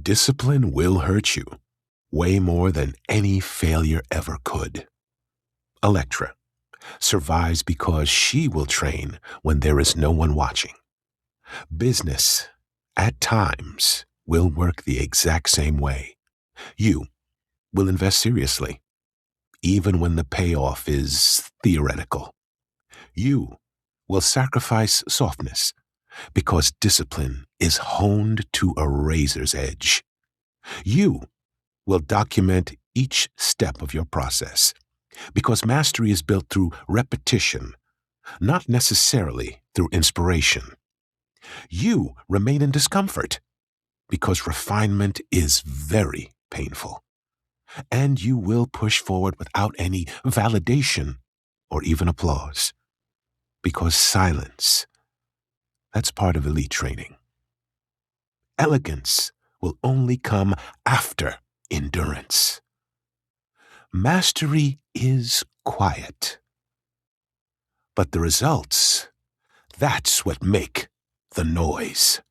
Discipline will hurt you way more than any failure ever could. Electra survives because she will train when there is no one watching. Business, at times, will work the exact same way. You will invest seriously, even when the payoff is theoretical. You will sacrifice softness because discipline is honed to a razor's edge. You will document each step of your process because mastery is built through repetition, not necessarily through inspiration. You remain in discomfort because refinement is very painful. And you will push forward without any validation or even applause because silence, that's part of elite training. Elegance will only come after endurance. Mastery is quiet, but the results, that's what make the noise.